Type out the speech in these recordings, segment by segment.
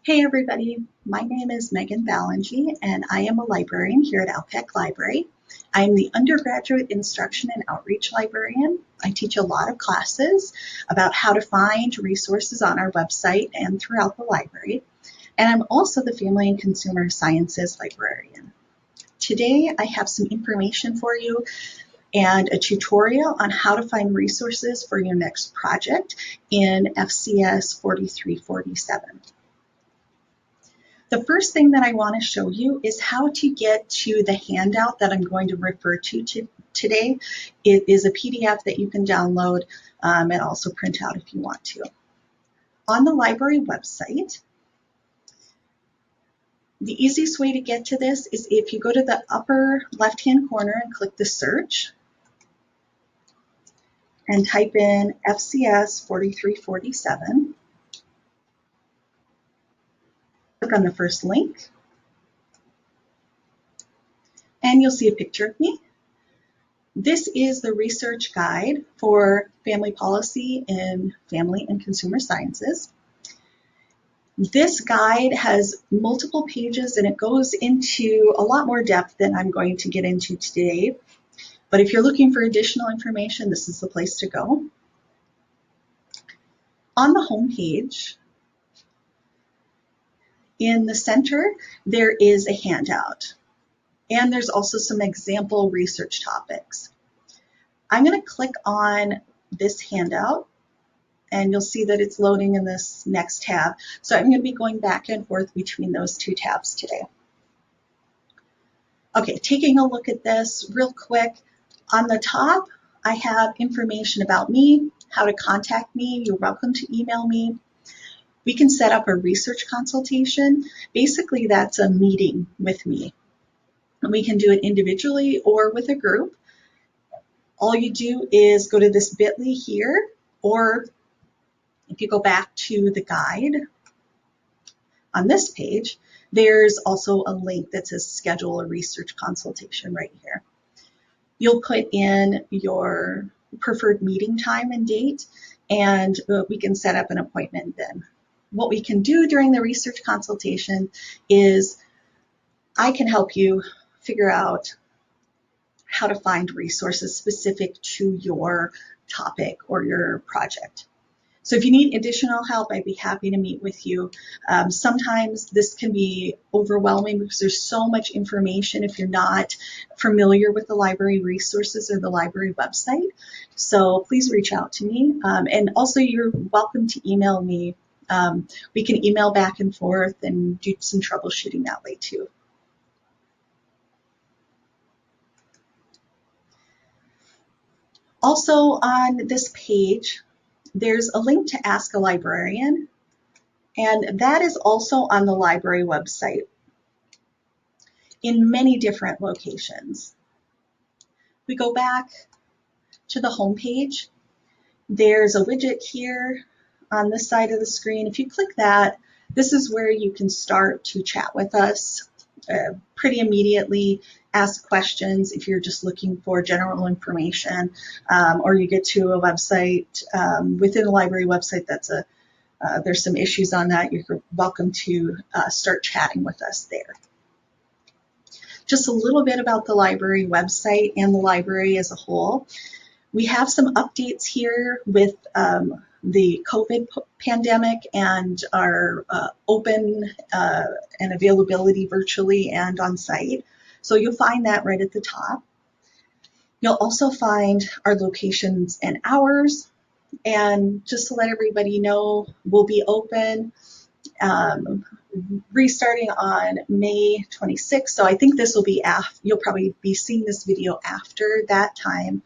Hey everybody, my name is Megan Ballingy and I am a librarian here at Alpec Library. I am the undergraduate instruction and outreach librarian. I teach a lot of classes about how to find resources on our website and throughout the library. And I'm also the family and consumer sciences librarian. Today I have some information for you and a tutorial on how to find resources for your next project in FCS 4347. The first thing that I want to show you is how to get to the handout that I'm going to refer to today. It is a PDF that you can download and also print out if you want to. On the library website, the easiest way to get to this is if you go to the upper left-hand corner and click the search and type in FCS 4347. Click on the first link and you'll see a picture of me. This is the research guide for family policy in family and consumer sciences. This guide has multiple pages and it goes into a lot more depth than I'm going to get into today. But if you're looking for additional information, this is the place to go. On the home page, in the center, there is a handout. And there's also some example research topics. I'm going to click on this handout and you'll see that it's loading in this next tab. So I'm going to be going back and forth between those two tabs today. Okay, taking a look at this real quick. On the top, I have information about me, how to contact me. You're welcome to email me. We can set up a research consultation. Basically, that's a meeting with me. And we can do it individually or with a group. All you do is go to this bit.ly here, or if you go back to the guide on this page, there's also a link that says schedule a research consultation right here. You'll put in your preferred meeting time and date, and we can set up an appointment then. What we can do during the research consultation is I can help you figure out how to find resources specific to your topic or your project. So if you need additional help, I'd be happy to meet with you. Sometimes this can be overwhelming because there's so much information if you're not familiar with the library resources or the library website. So please reach out to me. And also you're welcome to email me. We can email back and forth and do some troubleshooting that way too. Also on this page, there's a link to Ask a Librarian, and that is also on the library website in many different locations. We go back to the home page. There's a widget here on this side of the screen. If you click that, this is where you can start to chat with us pretty immediately, ask questions if you're just looking for general information, or you get to a website within the library website that's there's some issues on that. You're welcome to start chatting with us there. Just a little bit about the library website and the library as a whole. We have some updates here with the COVID pandemic and our open and availability virtually and on site. So you'll find that right at the top. You'll also find our locations and hours. And just to let everybody know, we'll be open restarting on May 26th. So I think this will be you'll probably be seeing this video after that time.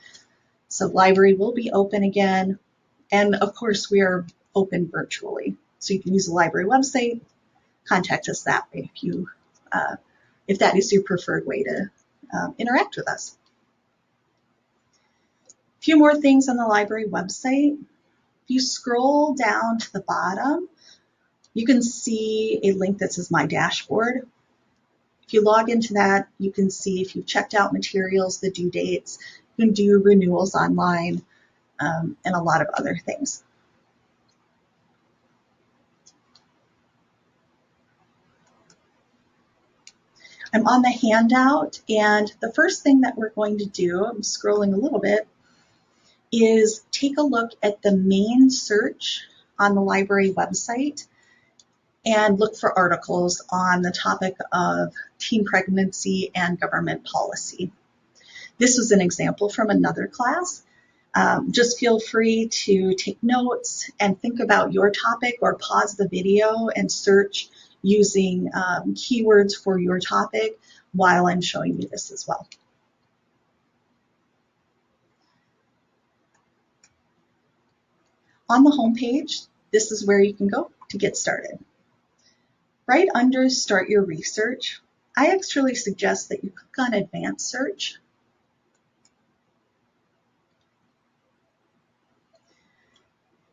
So library will be open again. And of course, we are open virtually. So you can use the library website, contact us that way if that is your preferred way to interact with us. A few more things on the library website. If you scroll down to the bottom, you can see a link that says My Dashboard. If you log into that, you can see if you've checked out materials, the due dates, you can do renewals online, and a lot of other things. I'm on the handout, and the first thing that we're going to do, I'm scrolling a little bit, is take a look at the main search on the library website and look for articles on the topic of teen pregnancy and government policy. This was an example from another class. Just feel free to take notes and think about your topic, or pause the video and search using keywords for your topic while I'm showing you this as well. On the home page, this is where you can go to get started. Right under Start Your Research, I actually suggest that you click on Advanced Search.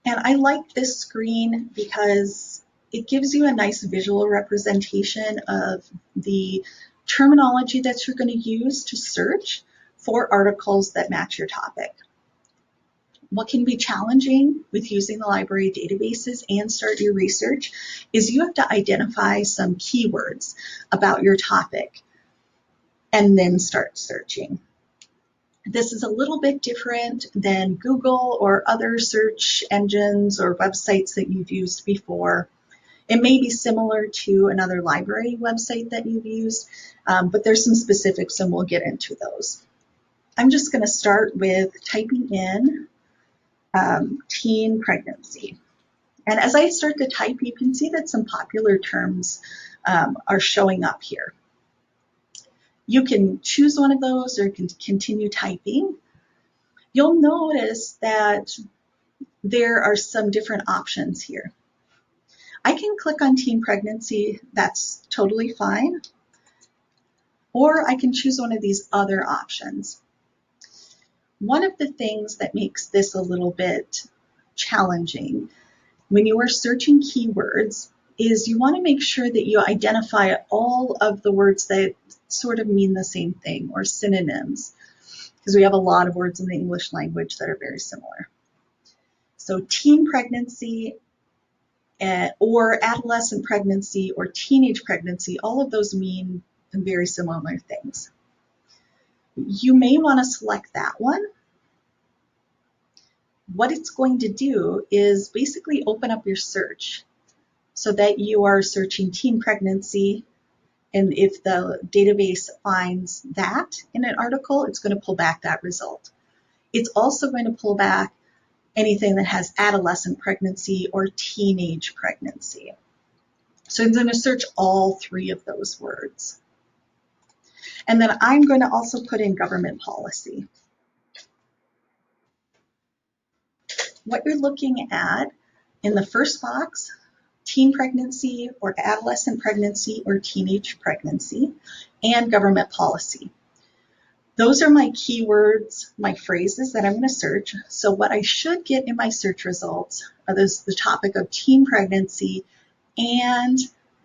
And I like this screen because it gives you a nice visual representation of the terminology that you're going to use to search for articles that match your topic. What can be challenging with using the library databases and Start Your Research is you have to identify some keywords about your topic and then start searching. This is a little bit different than Google or other search engines or websites that you've used before. It may be similar to another library website that you've used, but there's some specifics and we'll get into those. I'm just going to start with typing in teen pregnancy. And as I start to type, you can see that some popular terms are showing up here. You can choose one of those or you can continue typing. You'll notice that there are some different options here. I can click on teen pregnancy, that's totally fine. Or I can choose one of these other options. One of the things that makes this a little bit challenging when you are searching keywords is you want to make sure that you identify all of the words that sort of mean the same thing, or synonyms, because we have a lot of words in the English language that are very similar. So teen pregnancy or adolescent pregnancy or teenage pregnancy, all of those mean very similar things. You may want to select that one. What it's going to do is basically open up your search so that you are searching teen pregnancy, and if the database finds that in an article, it's going to pull back that result. It's also going to pull back anything that has adolescent pregnancy or teenage pregnancy. So I'm going to search all three of those words. And then I'm going to also put in government policy. What you're looking at in the first box, teen pregnancy or adolescent pregnancy or teenage pregnancy, and government policy. Those are my keywords, my phrases that I'm going to search. So what I should get in my search results are the topic of teen pregnancy and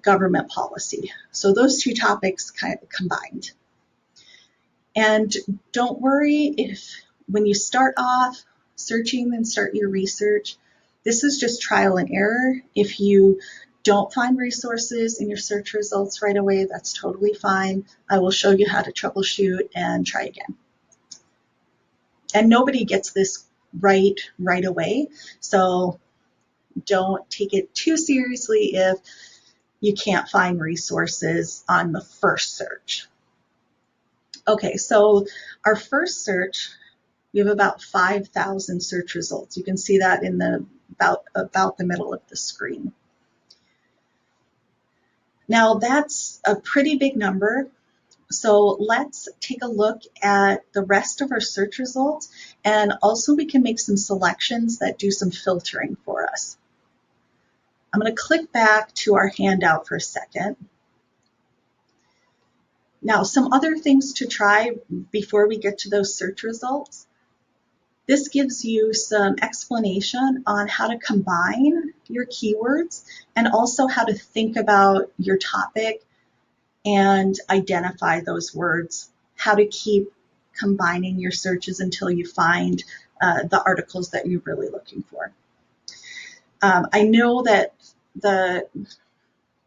government policy. So those two topics kind of combined. And don't worry if when you start off searching and start your research, this is just trial and error. If you don't find resources in your search results right away, that's totally fine. I will show you how to troubleshoot and try again. And nobody gets this right away, so don't take it too seriously if you can't find resources on the first search. Okay, so our first search, we have about 5,000 search results. You can see that in the about the middle of the screen. Now that's a pretty big number, so let's take a look at the rest of our search results, and also we can make some selections that do some filtering for us. I'm going to click back to our handout for a second. Now, some other things to try before we get to those search results. This gives you some explanation on how to combine your keywords and also how to think about your topic and identify those words, how to keep combining your searches until you find the articles that you're really looking for. I know that the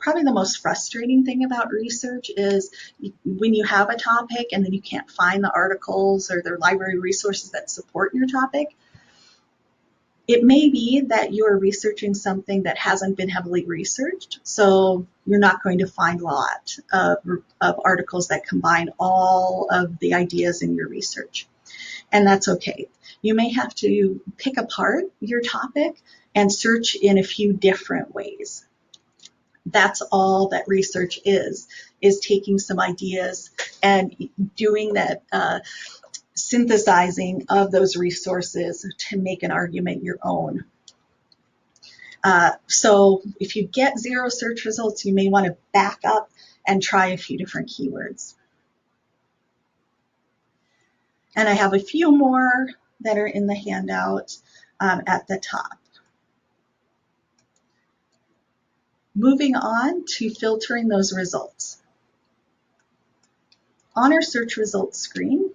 probably the most frustrating thing about research is when you have a topic and then you can't find the articles or the library resources that support your topic. It may be that you're researching something that hasn't been heavily researched, so you're not going to find a lot of articles that combine all of the ideas in your research. And that's okay. You may have to pick apart your topic and search in a few different ways. That's all that research is taking some ideas and doing that synthesizing of those resources to make an argument your own. So if you get 0 search results, you may want to back up and try a few different keywords. And I have a few more that are in the handout at the top. Moving on to filtering those results. On our search results screen,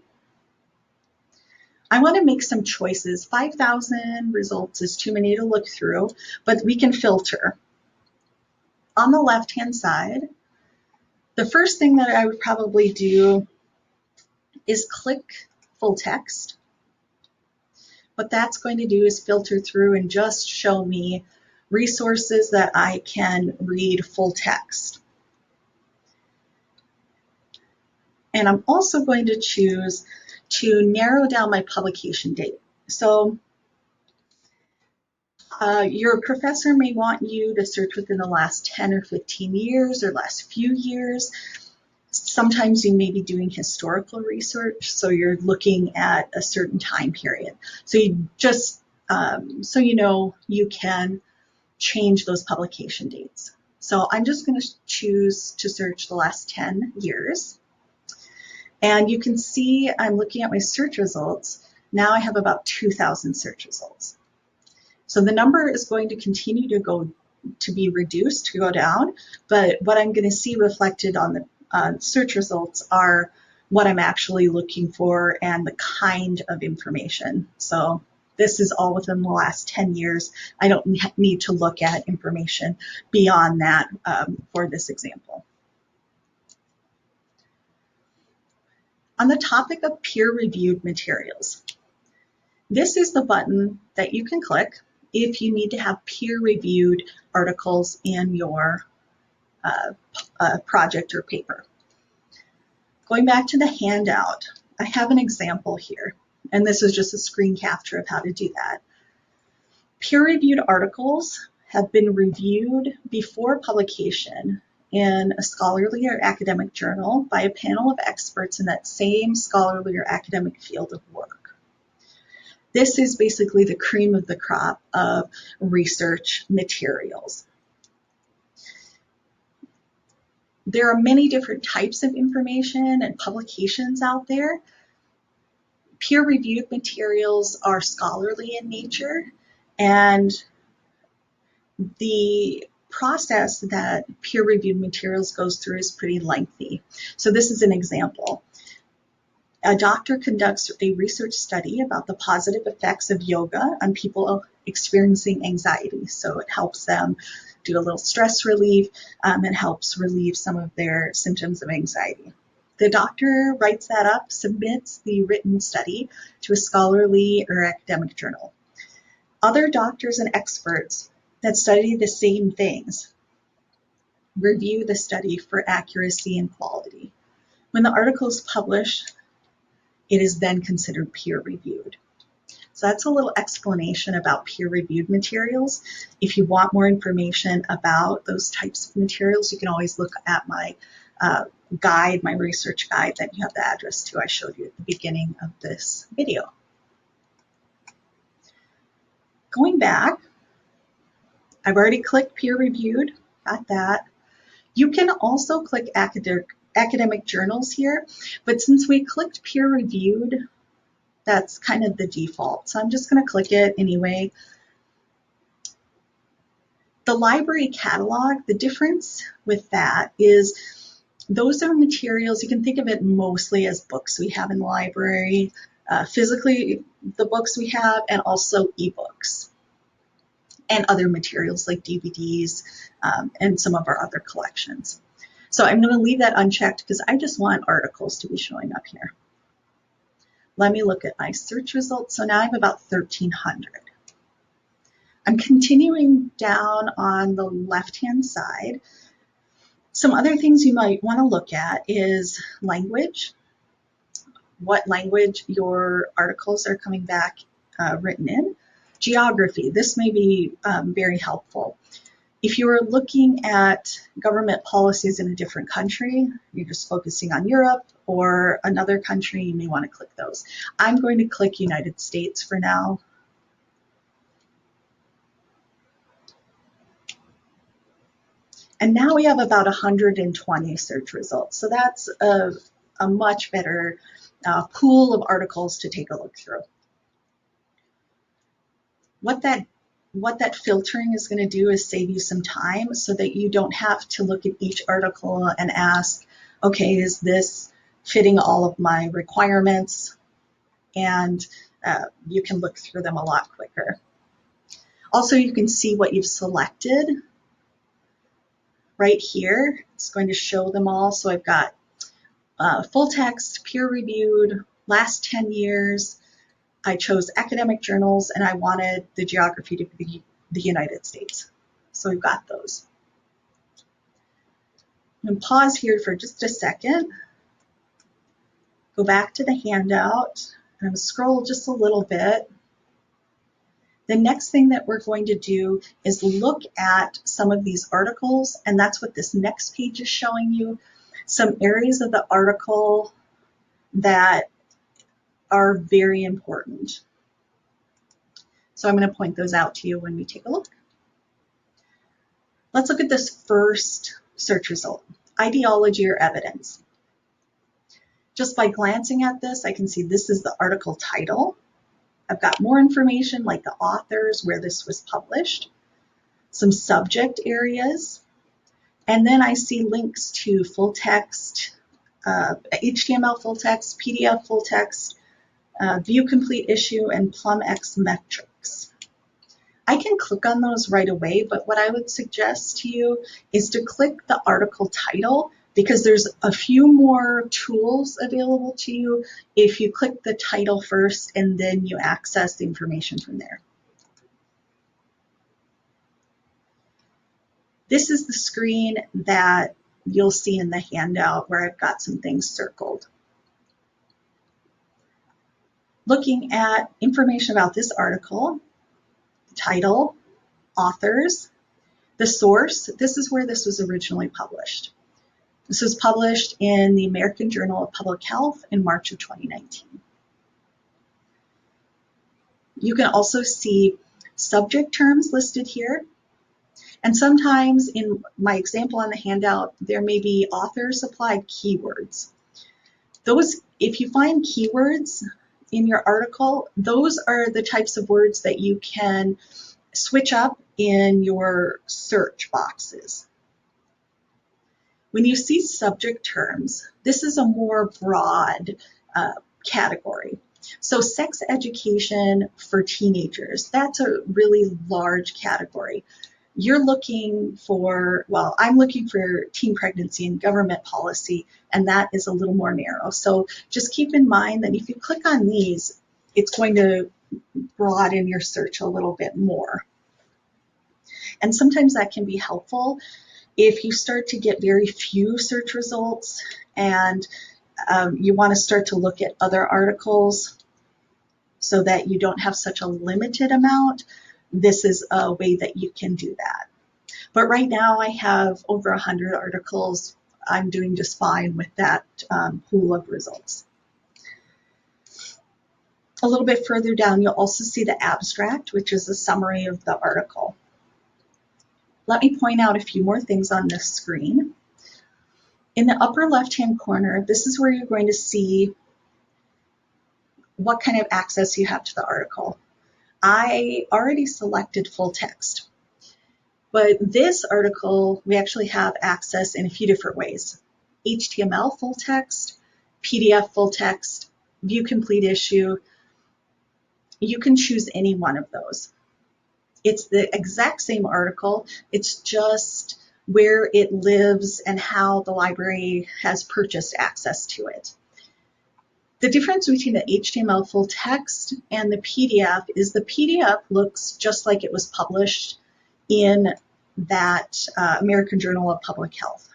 I want to make some choices. 5,000 results is too many to look through, but we can filter. On the left-hand side, the first thing that I would probably do is click full text. What that's going to do is filter through and just show me resources that I can read full text. And I'm also going to choose to narrow down my publication date. So your professor may want you to search within the last 10 or 15 years or last few years. Sometimes you may be doing historical research, so you're looking at a certain time period. So you just, so you know, you can change those publication dates. So I'm just going to choose to search the last 10 years. And you can see I'm looking at my search results. Now I have about 2,000 search results. So the number is going to continue to be reduced, to go down, but what I'm going to see reflected on the search results are what I'm actually looking for and the kind of information. So this is all within the last 10 years. I don't need to look at information beyond that for this example. On the topic of peer-reviewed materials, this is the button that you can click if you need to have peer-reviewed articles in your project or paper. Going back to the handout, I have an example here, and this is just a screen capture of how to do that. Peer-reviewed articles have been reviewed before publication in a scholarly or academic journal by a panel of experts in that same scholarly or academic field of work. This is basically the cream of the crop of research materials. There are many different types of information and publications out there. Peer-reviewed materials are scholarly in nature, and the process that peer-reviewed materials goes through is pretty lengthy. So this is an example. A doctor conducts a research study about the positive effects of yoga on people experiencing anxiety. So it helps them do a little stress relief and helps relieve some of their symptoms of anxiety. The doctor writes that up, submits the written study to a scholarly or academic journal. Other doctors and experts that study the same things review the study for accuracy and quality. When the article is published, it is then considered peer-reviewed. So that's a little explanation about peer-reviewed materials. If you want more information about those types of materials, you can always look at my guide, my research guide that you have the address to I showed you at the beginning of this video. Going back, I've already clicked peer-reviewed, got that. You can also click academic journals here, but since we clicked peer-reviewed, that's kind of the default. So I'm just going to click it anyway. The library catalog, the difference with that is those are materials, you can think of it mostly as books we have in the library, physically the books we have, and also ebooks and other materials like DVDs, and some of our other collections. So I'm going to leave that unchecked because I just want articles to be showing up here. Let me look at my search results. So now I have about 1,300. I'm continuing down on the left-hand side. Some other things you might want to look at is language, what language your articles are coming back written in. Geography, this may be very helpful. If you are looking at government policies in a different country, you're just focusing on Europe or another country, you may want to click those. I'm going to click United States for now. And now we have about 120 search results. So that's a much better pool of articles to take a look through. What that filtering is going to do is save you some time so that you don't have to look at each article and ask, okay, is this fitting all of my requirements? And you can look through them a lot quicker. Also, you can see what you've selected right here. It's going to show them all. So I've got full text, peer-reviewed, last 10 years. I chose academic journals, and I wanted the geography to be the United States. So we've got those. I'm going to pause here for just a second. Go back to the handout. I'm going to scroll just a little bit. The next thing that we're going to do is look at some of these articles, and that's what this next page is showing you. Some areas of the article that are very important. So I'm going to point those out to you when we take a look. Let's look at this first search result, ideology or evidence. Just by glancing at this, I can see this is the article title. I've got more information like the authors, where this was published, some subject areas, and then I see links to full text, HTML full text, PDF full text, view complete issue, and PlumX metrics. I can click on those right away, but what I would suggest to you is to click the article title, because there's a few more tools available to you if you click the title first and then you access the information from there. This is the screen that you'll see in the handout where I've got some things circled. Looking at information about this article, title, authors, the source, this is where this was originally published. This was published in the American Journal of Public Health in March of 2019. You can also see subject terms listed here. And sometimes in my example on the handout, there may be author supplied keywords. Those, if you find keywords in your article, those are the types of words that you can switch up in your search boxes. When you see subject terms, this is a more broad category. So sex education for teenagers, that's a really large category. You're looking for, well, I'm looking for teen pregnancy and government policy, and that is a little more narrow. So just keep in mind that if you click on these, it's going to broaden your search a little bit more. And sometimes that can be helpful if you start to get very few search results and you want to start to look at other articles so that you don't have such a limited amount. This is a way that you can do that. But right now I have over 100 articles. I'm doing just fine with that pool of results. A little bit further down, you'll also see the abstract, which is a summary of the article. Let me point out a few more things on this screen. In the upper left-hand corner, this is where you're going to see what kind of access you have to the article. I already selected full text, but this article, we actually have access in a few different ways. HTML full text, PDF full text, view complete issue. You can choose any one of those. It's the exact same article. It's just where it lives and how the library has purchased access to it. The difference between the HTML full text and the PDF is the PDF looks just like it was published in that American Journal of Public Health.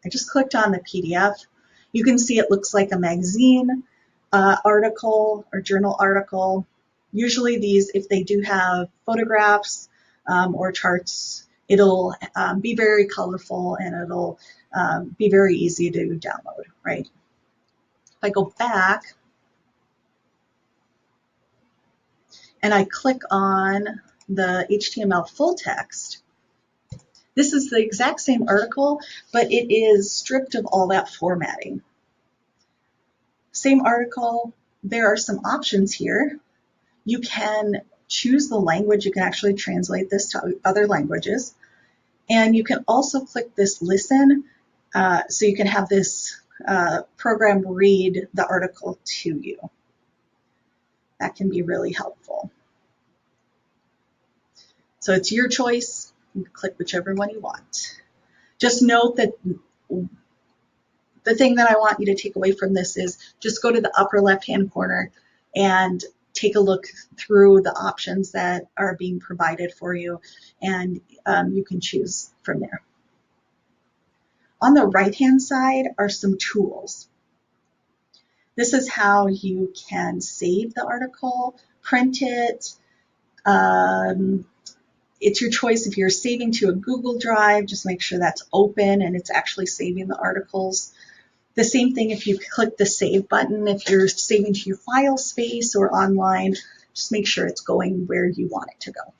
I just clicked on the PDF. You can see it looks like a magazine article or journal article. Usually these, if they do have photographs or charts, it'll be very colorful and it'll be very easy to download, right? If I go back and I click on the HTML full text, this is the exact same article, but it is stripped of all that formatting. Same article, there are some options here. You can choose the language. You can actually translate this to other languages. And you can also click this listen, so you can have this program read the article to you. That can be really helpful. So it's your choice. You can click whichever one you want. Just note that the thing that I want you to take away from this is just go to the upper left-hand corner and take a look through the options that are being provided for you, and you can choose from there. On the right-hand side are some tools. This is how you can save the article, print it. It's your choice. If you're saving to a Google Drive, just make sure that's open and it's actually saving the articles. The same thing if you click the save button. If you're saving to your file space or online, just make sure it's going where you want it to go.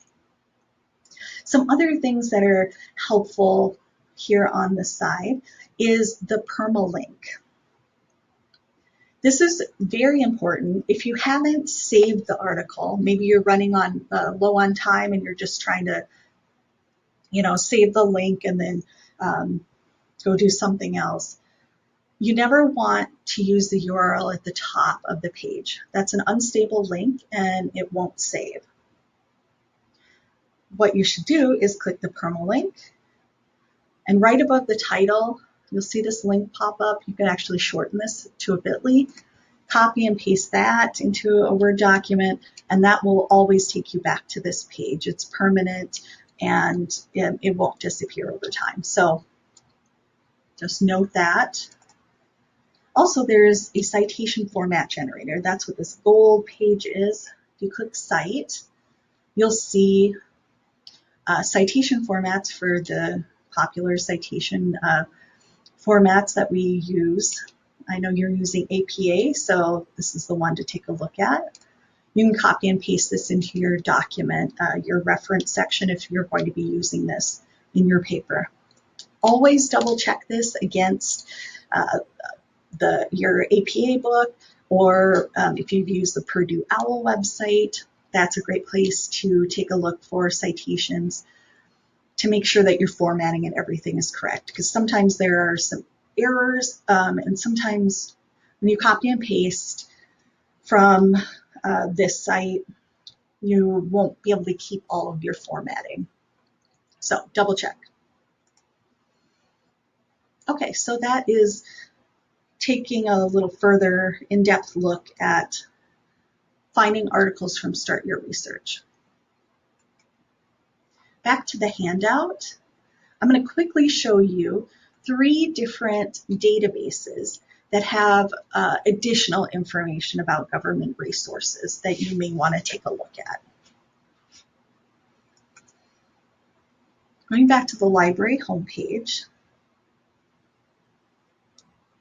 Some other things that are helpful here on the side is the Permalink. This is very important. If you haven't saved the article, maybe you're running on low on time and you're just trying to, save the link and then go do something else. You never want to use the URL at the top of the page. That's an unstable link and it won't save. What you should do is click the Permalink, and right above the title, you'll see this link pop up. You can actually shorten this to a bit.ly, copy and paste that into a Word document, and that will always take you back to this page. It's permanent and it won't disappear over time. So just note that. Also, there's a citation format generator. That's what this gold page is. If you click Cite, you'll see citation formats for the popular citation formats that we use. I know you're using APA, so this is the one to take a look at. You can copy and paste this into your document, your reference section, if you're going to be using this in your paper. Always double check this against your APA book, or if you've used the Purdue OWL website, that's a great place to take a look for citations to make sure that your formatting and everything is correct, because sometimes there are some errors, and sometimes when you copy and paste from this site, you won't be able to keep all of your formatting. So double check. Okay, so that is taking a little further in-depth look at finding articles from Start Your Research. Back to the handout, I'm going to quickly show you 3 different databases that have additional information about government resources that you may want to take a look at. Going back to the library homepage,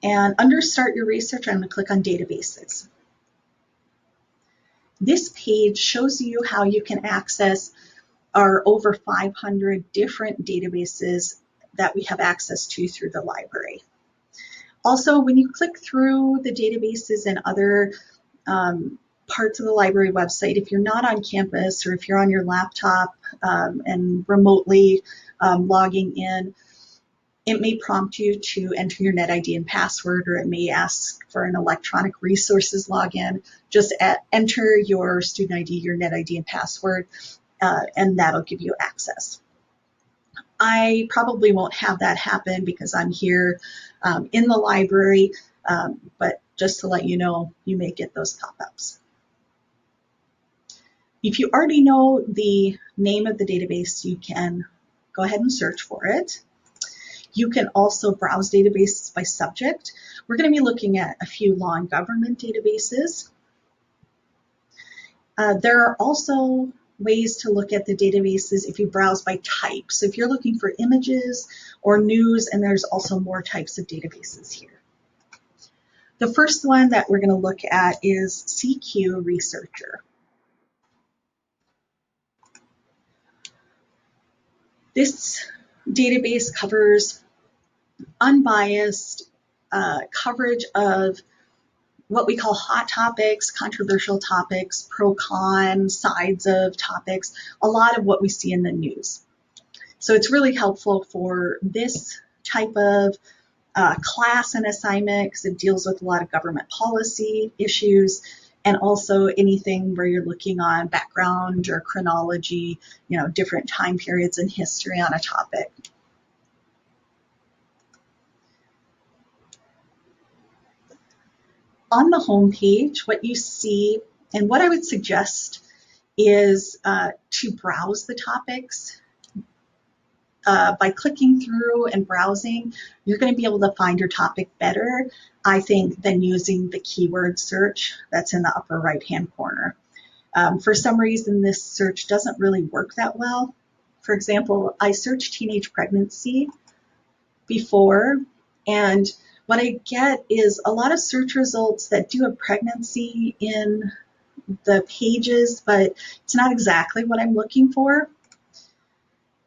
and under Start Your Research, I'm going to click on Databases. This page shows you how you can access our over 500 different databases that we have access to through the library. Also, when you click through the databases and other parts of the library website, if you're not on campus or if you're on your laptop and remotely logging in, it may prompt you to enter your NetID and password, or it may ask for an electronic resources login. Just enter your student ID, your NetID and password, and that'll give you access. I probably won't have that happen because I'm here in the library, but just to let you know, you may get those pop-ups. If you already know the name of the database, you can go ahead and search for it. You can also browse databases by subject. We're going to be looking at a few law and government databases. There are also ways to look at the databases if you browse by type. So if you're looking for images or news, and there's also more types of databases here. The first one that we're going to look at is CQ Researcher. This database covers unbiased coverage of what we call hot topics, controversial topics, pro-con sides of topics, a lot of what we see in the news. So it's really helpful for this type of class and assignment because it deals with a lot of government policy issues, and also anything where you're looking on background or chronology, different time periods in history on a topic. On the home page, what you see, and what I would suggest is to browse the topics. By clicking through and browsing, you're going to be able to find your topic better, I think, than using the keyword search that's in the upper right-hand corner. For some reason, this search doesn't really work that well. For example, I searched teenage pregnancy before, and what I get is a lot of search results that do have pregnancy in the pages, but it's not exactly what I'm looking for.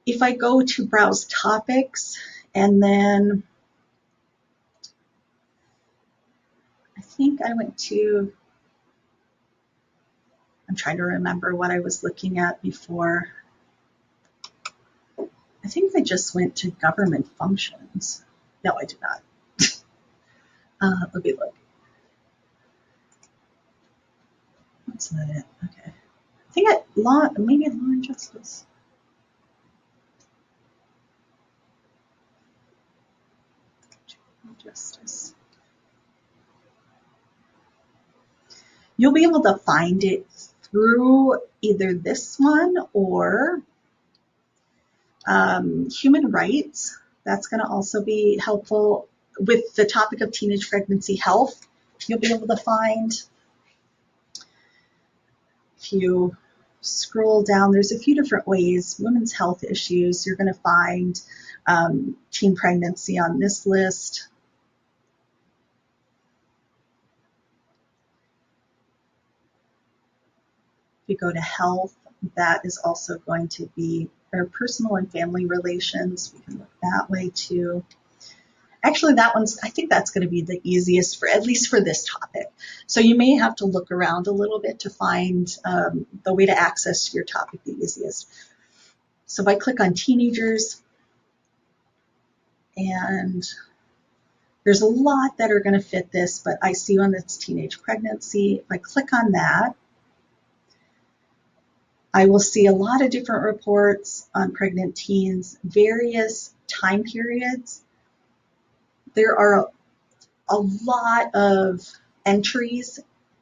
If I go to browse topics, and then I think I went to, I'm trying to remember what I was looking at before. I think I just went to government functions. No, I did not. Let me look. That's not it. Okay. I think maybe law and justice. Justice. You'll be able to find it through either this one or human rights. That's going to also be helpful with the topic of teenage pregnancy health. You'll be able to find, if you scroll down, there's a few different ways. Women's health issues, you're going to find teen pregnancy on this list. If you go to health, that is also going to be our personal and family relations. We can look that way too. Actually, I think that's going to be the easiest for, at least for this topic. So you may have to look around a little bit to find the way to access your topic the easiest. So if I click on teenagers, and there's a lot that are going to fit this, but I see one that's teenage pregnancy. If I click on that, I will see a lot of different reports on pregnant teens, various time periods. There are a lot of entries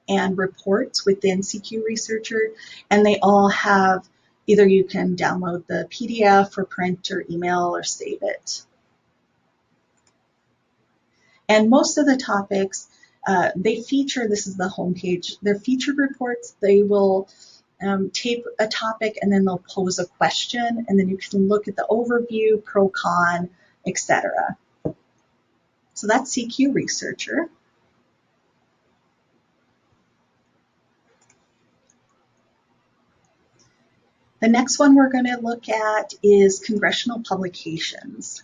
and reports within CQ Researcher, and they all have, either you can download the PDF or print or email or save it. And most of the topics, they feature, this is the homepage, they're featured reports. They will tape a topic and then they'll pose a question, and then you can look at the overview, pro, con, etc. So that's CQ Researcher. The next one we're going to look at is Congressional Publications.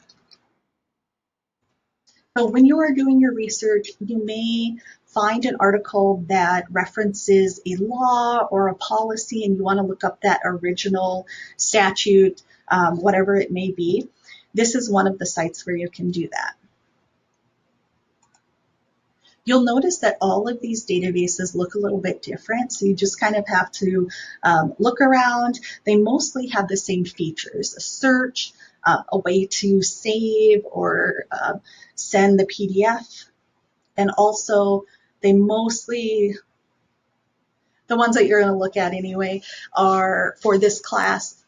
So when you are doing your research, you may find an article that references a law or a policy, and you want to look up that original statute, whatever it may be. This is one of the sites where you can do that. You'll notice that all of these databases look a little bit different, so you just kind of have to look around. They mostly have the same features: a search, a way to save or send the PDF, and also they mostly, the ones that you're going to look at anyway, are for this class,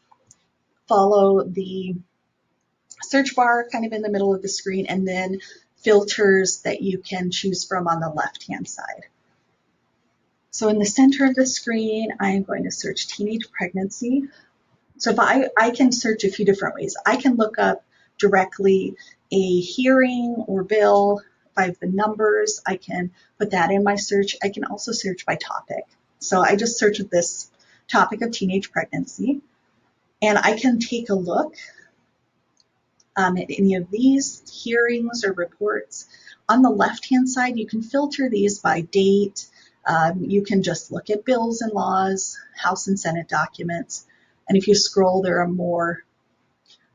follow the search bar kind of in the middle of the screen, and then filters that you can choose from on the left-hand side. So in the center of the screen, I am going to search teenage pregnancy. So if I can search a few different ways. I can look up directly a hearing or bill. If I have the numbers, I can put that in my search. I can also search by topic. So I just searched this topic of teenage pregnancy, and I can take a look at any of these hearings or reports. On the left-hand side, you can filter these by date. You can just look at bills and laws, House and Senate documents. And if you scroll, there are more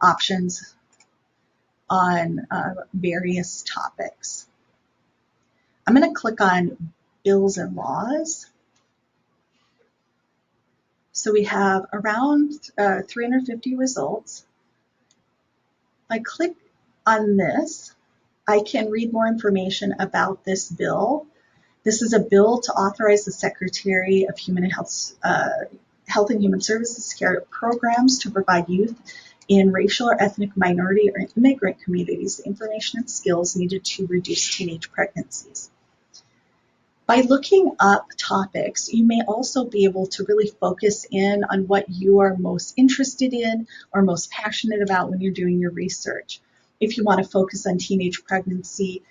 options on various topics. I'm going to click on bills and laws. So we have around 350 results. If I click on this, I can read more information about this bill. This is a bill to authorize the Secretary of Health and Human Services care programs to provide youth in racial or ethnic minority or immigrant communities the information and skills needed to reduce teenage pregnancies. By looking up topics, you may also be able to really focus in on what you are most interested in or most passionate about when you're doing your research. If you want to focus on teenage pregnancy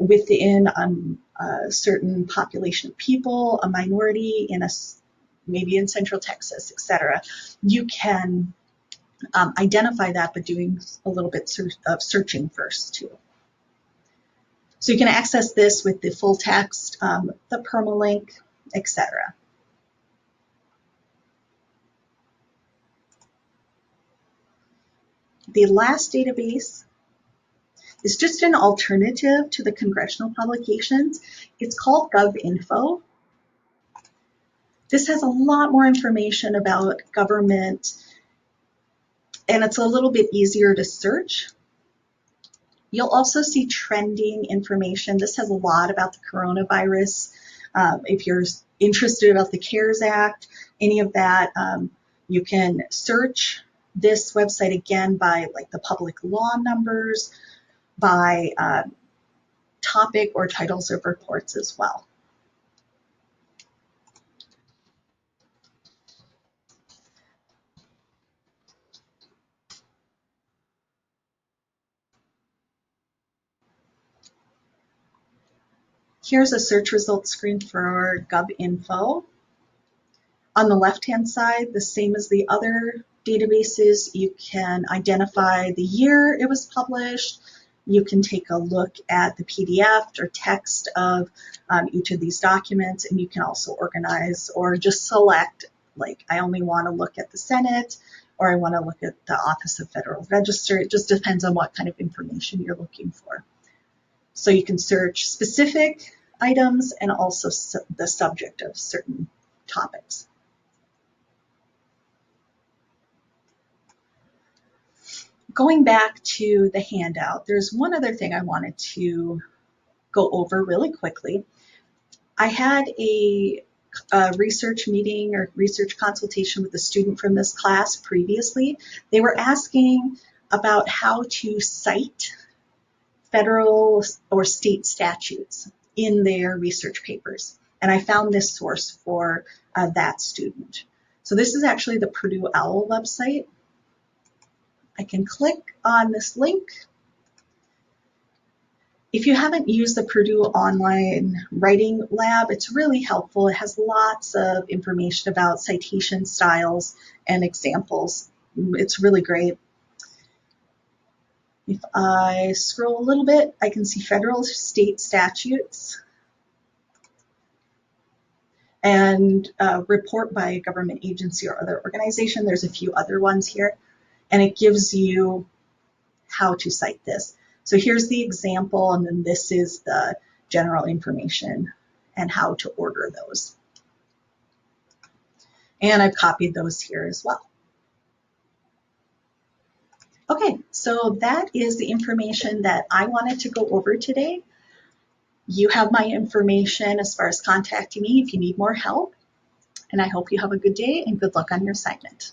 within a certain population of people, a minority, maybe in Central Texas, etc., you can identify that by doing a little bit of searching first too. So you can access this with the full text, the Permalink, etc. The last database is just an alternative to the Congressional Publications. It's called GovInfo. This has a lot more information about government, and it's a little bit easier to search. You'll also see trending information. This has a lot about the coronavirus. If you're interested about the CARES Act, any of that, you can search this website again by like the public law numbers, by topic or titles of reports as well. Here's a search results screen for GovInfo. On the left-hand side, the same as the other databases, you can identify the year it was published. You can take a look at the PDF or text of each of these documents, and you can also organize or just select, like, I only want to look at the Senate, or I want to look at the Office of Federal Register. It just depends on what kind of information you're looking for. So you can search specific items and also the subject of certain topics. Going back to the handout, there's one other thing I wanted to go over really quickly. I had a research meeting or research consultation with a student from this class previously. They were asking about how to cite federal or state statutes in their research papers. And I found this source for that student. So this is actually the Purdue OWL website. I can click on this link. If you haven't used the Purdue Online Writing Lab, it's really helpful. It has lots of information about citation styles and examples. It's really great. If I scroll a little bit, I can see federal state statutes and report by a government agency or other organization. There's a few other ones here, and it gives you how to cite this. So here's the example, and then this is the general information and how to order those. And I've copied those here as well. Okay, so that is the information that I wanted to go over today. You have my information as far as contacting me if you need more help. And I hope you have a good day and good luck on your assignment.